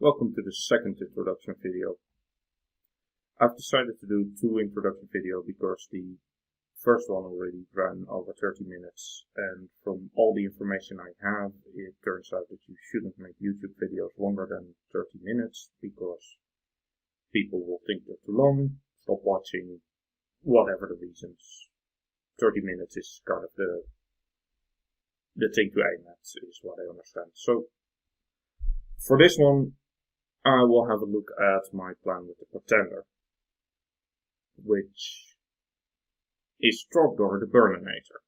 Welcome to the second introduction video. I've decided to do two introduction videos because the first one already ran over 30 minutes, and from all the information I have, it turns out that you shouldn't make YouTube videos longer than 30 minutes because people will think they're too long, stop watching, whatever the reasons. 30 minutes is kind of the thing to aim at, is what I understand. So, for this one, I will have a look at my plan with the Pretender, which is Trogdor the Burninator,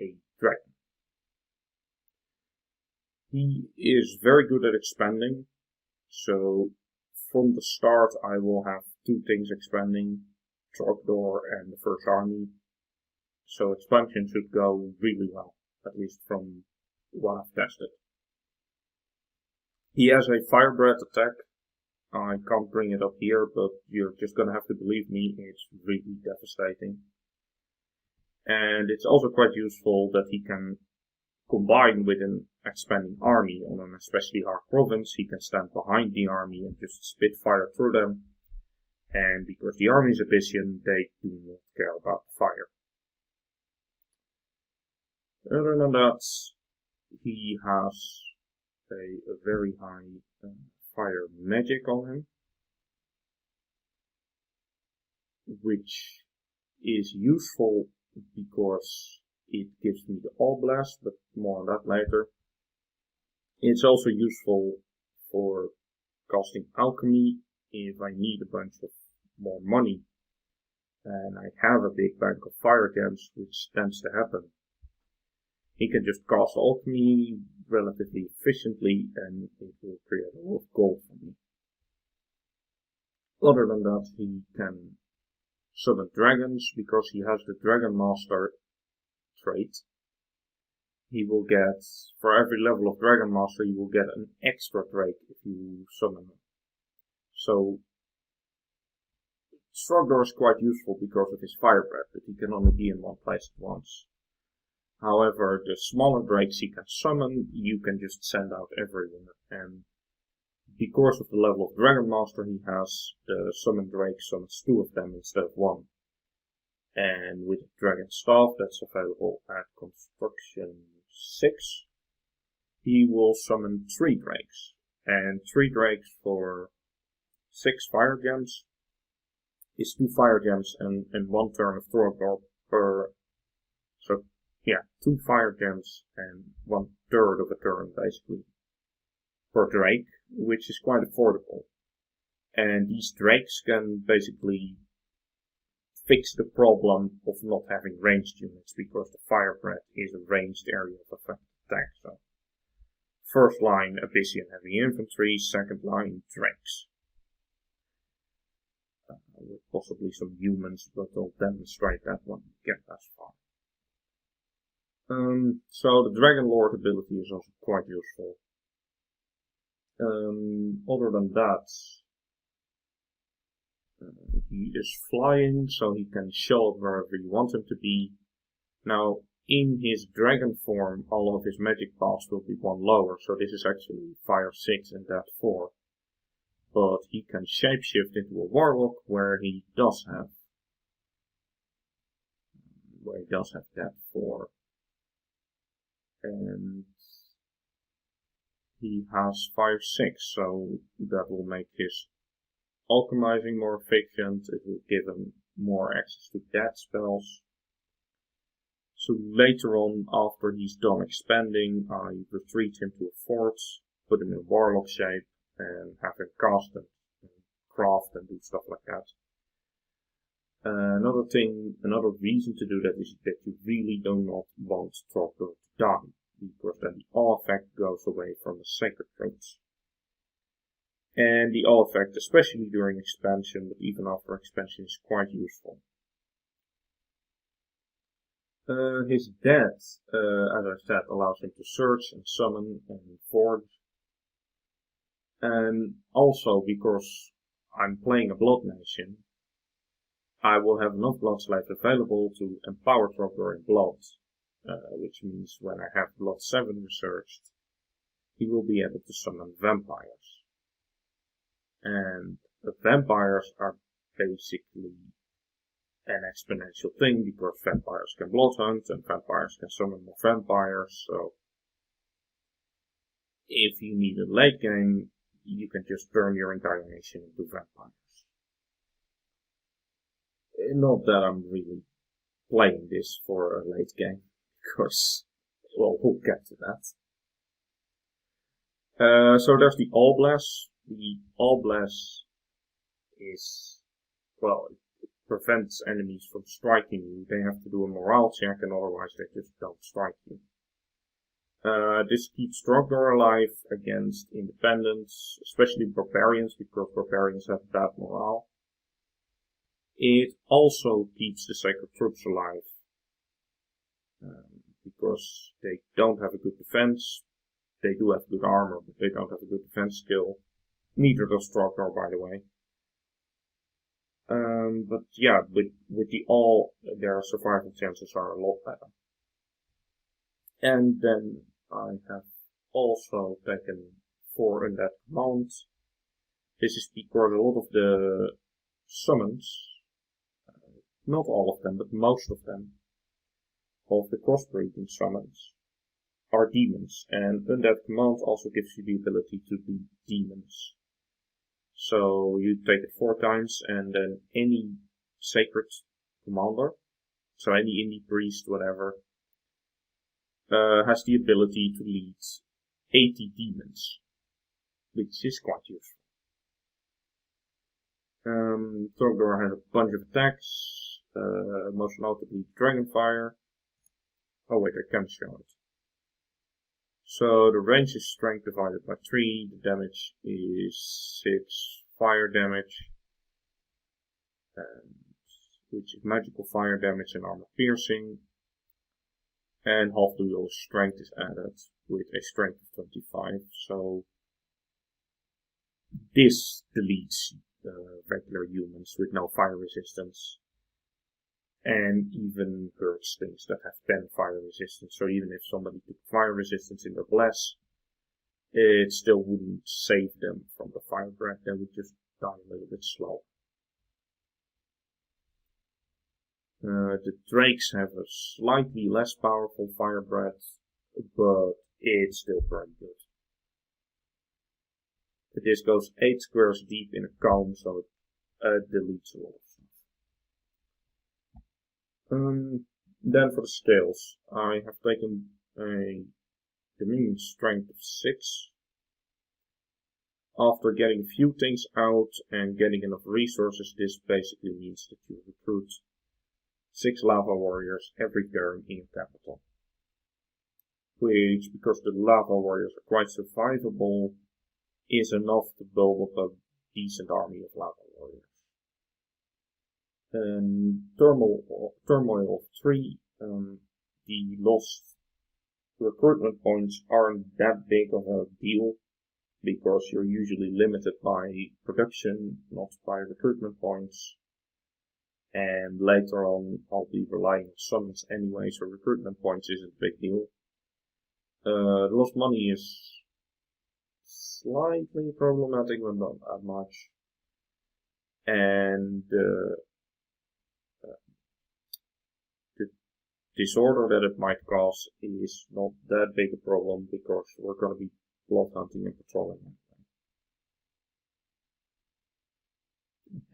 a dragon. He is very good at expanding, so from the start I will have two things expanding, Trogdor and the first army, so expansion should go really well, at least from what I've tested. He has a fire breath attack. I can't bring it up here, but you're just gonna have to believe me, it's really devastating. And it's also quite useful that he can combine with an expanding army on an especially hard province. He can stand behind the army and just spit fire through them. And because the army is Abyssian, they do not care about fire. Other than that, he has a very high fire magic on him, which is useful because it gives me the All Blast, but more on that later. It's also useful for casting alchemy if I need a bunch of more money and I have a big bank of fire gems, which tends to happen. He can just cast alchemy relatively efficiently and it will create a lot of gold for me. Other than that, he can summon dragons because he has the Dragon Master trait. He will get, for every level of Dragon Master, you will get an extra drake if you summon him. So, Trogdor is quite useful because of his fire breath, but he can only be in one place at once. However, the smaller drakes he can summon, you can just send out everywhere. And because of the level of Dragon Master he has, the summon drake summons two of them instead of one. And with the Dragon Staff that's available at Construction 6, he will summon 3 drakes. And 3 drakes for 6 fire gems is 2 fire gems and 1 turn of Trogdor per. So, yeah, 2 fire gems and 1/3 of a turn, basically, per drake, which is quite affordable. And these drakes can basically fix the problem of not having ranged units, because the fire breath is a ranged area of effective attack. So, first line, Abyssian heavy infantry, second line, drakes. With possibly some humans, but I'll demonstrate that when we get that far. So the Dragon Lord ability is also quite useful. Other than that, he is flying, so he can show up wherever you want him to be. Now, in his dragon form, all of his magic paths will be 1 lower, so this is actually Fire 6 and Death 4. But he can shapeshift into a Warlock where he does have Death 4. And he has Fire 6, so that will make his alchemizing more efficient. It will give him more access to death spells. So later on, after he's done expanding, I retreat him to a fort, put him in Warlock shape, and have him cast and craft and do stuff like that. Another reason to do that is that you really do not want Trogdor to die, because then the awe effect goes away from the sacred roots. And the awe effect, especially during expansion, but even after expansion, is quite useful. His death, as I said, allows him to search and summon and forge. And also, because I'm playing a Blood Nation, I will have enough Blood Slaves available to empower Trogdor in Blood, which means when I have Blood 7 researched, he will be able to summon vampires. and the vampires are basically an exponential thing because vampires can blood hunt and vampires can summon more vampires. So if you need a late game, you can just turn your entire nation into vampires. Not that I'm really playing this for a late game, because, well, we'll get to that. So there's the All Blast. The All Blast is, well, it prevents enemies from striking you. They have to do a morale check, and otherwise they just don't strike you. This keeps Trogdor alive against independents, especially barbarians, because barbarians have bad morale. It also keeps the sacred troops alive, because they don't have a good defense. They do have good armor, but they don't have a good defense skill. Neither does Trogdor, by the way. But yeah, with the all, their survival chances are a lot better. And then I have also taken 4 Undead commands. This is because a lot of the summons, not all of them, but most of them, of the crossbreeding summons, are demons. And Undead command also gives you the ability to be demons. So you take it 4 times, and then any sacred commander, so any indie priest, whatever, has the ability to lead 80 demons, which is quite useful. Trogdor has a bunch of attacks, most notably Dragonfire. Oh wait, I can't show it. So the range is strength divided by 3, the damage is 6 fire damage, which is magical fire damage and armor piercing, and half the your strength is added with a strength of 25, so this deletes regular humans with no fire resistance, and even hurts things that have 10 fire resistance. So even if somebody took fire resistance in their bless, it still wouldn't save them from the fire breath. They would just die a little bit slow. The drakes have a slightly less powerful fire breath, but it's still pretty good. This goes 8 squares deep in a cone, so it deletes a lot of stuff. Then for the scales, I have taken a Dominion strength of 6. After getting a few things out and getting enough resources, this basically means that you recruit 6 lava warriors every turn in your capital. Which, because the lava warriors are quite survivable, is enough to build up a decent army of lava warriors. Turmoil of 3, the lost recruitment points aren't that big of a deal, because you're usually limited by production, not by recruitment points. And later on, I'll be relying on summons anyway, so recruitment points isn't a big deal. The lost money is slightly problematic, but not that much. And the disorder that it might cause is not that big a problem, because we're going to be blood hunting and patrolling.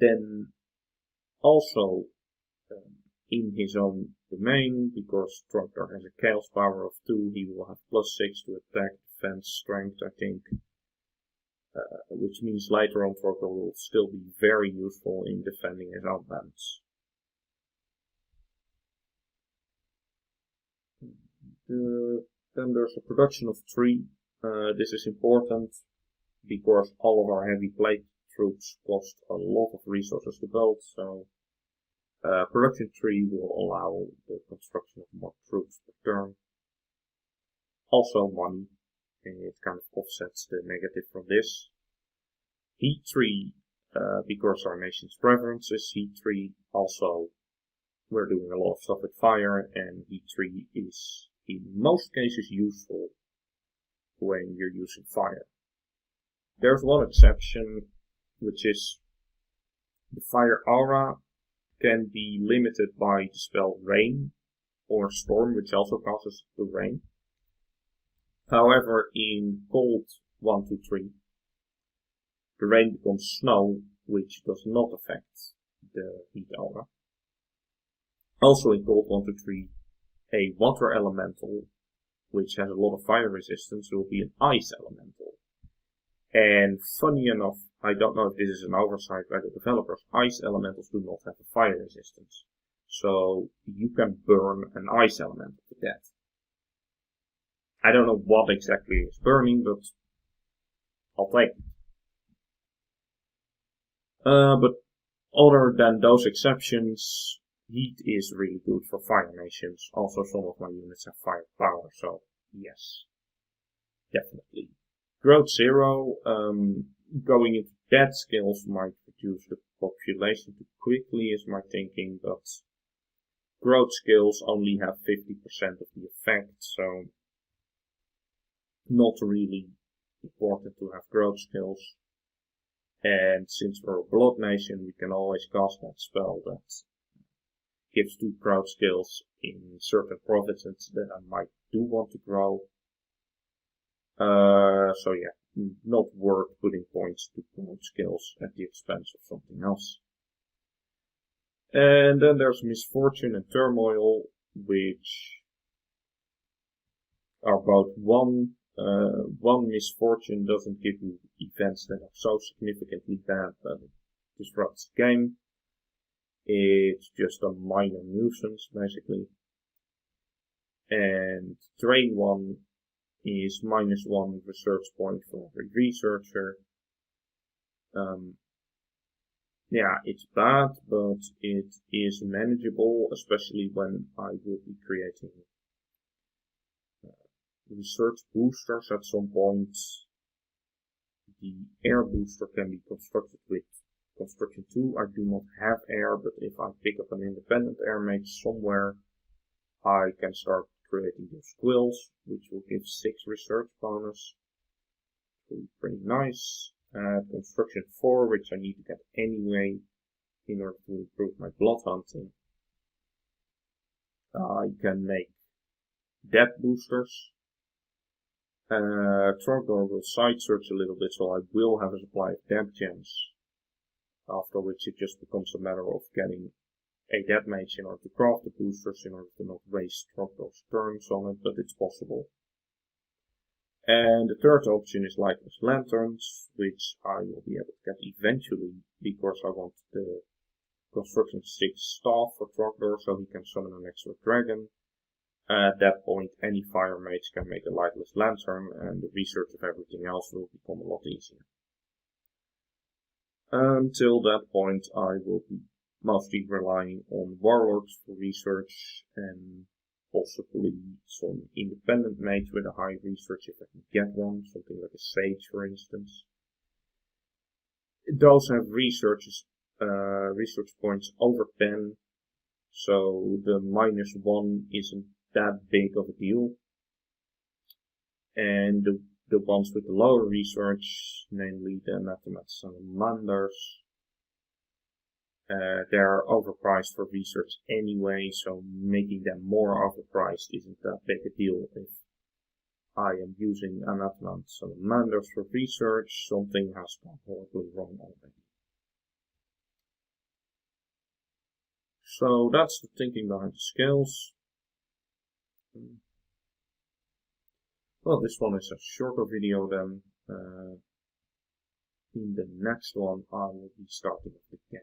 Then also in his own domain, because Trogdor has a chaos power of 2, he will have +6 to attack, defense, strength, I think. Which means later on Trogdor will still be very useful in defending his own lands. Then there's a production of 3. This is important because all of our heavy plate troops cost a lot of resources to build, so production 3 will allow the construction of more troops per turn. Also money, and it kind of offsets the negative from this. Heat 3, because our nation's preferences, Heat 3 also, we're doing a lot of stuff with fire, and Heat 3 is in most cases useful when you're using fire. There's one exception, which is the fire aura can be limited by the spell rain or storm, which also causes it to rain. However, in cold 1, 2, 3, the rain becomes snow, which does not affect the heat aura. Also in cold 1, 2, 3, a water elemental, which has a lot of fire resistance, will be an ice elemental. And funny enough, I don't know if this is an oversight by the developers, ice elementals do not have a fire resistance. So you can burn an ice elemental to death. I don't know what exactly is burning, but I'll take it. But other than those exceptions, heat is really good for fire nations. Also, some of my units have fire power, so yes, definitely. Growth 0, going into dead skills might reduce the population too quickly is my thinking, but growth skills only have 50% of the effect, so not really important to have growth skills. And since we're a blood nation, we can always cast that spell that gives 2 growth skills in certain provinces that I do want to grow. So yeah, not worth putting points to growth skills at the expense of something else. And then there's misfortune and turmoil, which are both one misfortune doesn't give you events that are so significantly bad that it disrupts the game. It's just a minor nuisance, basically. And drain 1 is -1 research point for every researcher. Yeah, it's bad, but it is manageable, especially when I will be creating research boosters at some point. The air booster can be constructed with construction 2. I do not have air, but if I pick up an independent air mage somewhere, I can start creating those squills, which will give 6 research bonus. Pretty nice. Construction 4, which I need to get anyway in order to improve my blood hunting. I can make dead boosters. Trogdor will side search a little bit, so I will have a supply of dead gems. After which it just becomes a matter of getting a dead mage in order to craft the boosters in order to not waste Trogdor's turns on it, but it's possible. And the third option is lightless lanterns, which I will be able to get eventually because I want the construction 6 staff for Trogdor so he can summon an extra dragon. At that point, any fire mage can make a lightless lantern, and the research of everything else will become a lot easier. Until that point, I will be mostly relying on warlords for research and possibly some independent mage with a high research if I can get one, something like a sage for instance. Those have research points over 10, so the -1 isn't that big of a deal. And the ones with the lower research, namely the Anatomats Salamanders, they're overpriced for research anyway, so making them more overpriced isn't that big a deal. If I am using Anatomats Salamanders for research, something has gone horribly wrong already. So that's the thinking behind the skills. Well, this one is a shorter video then. In the next one I will be starting the game.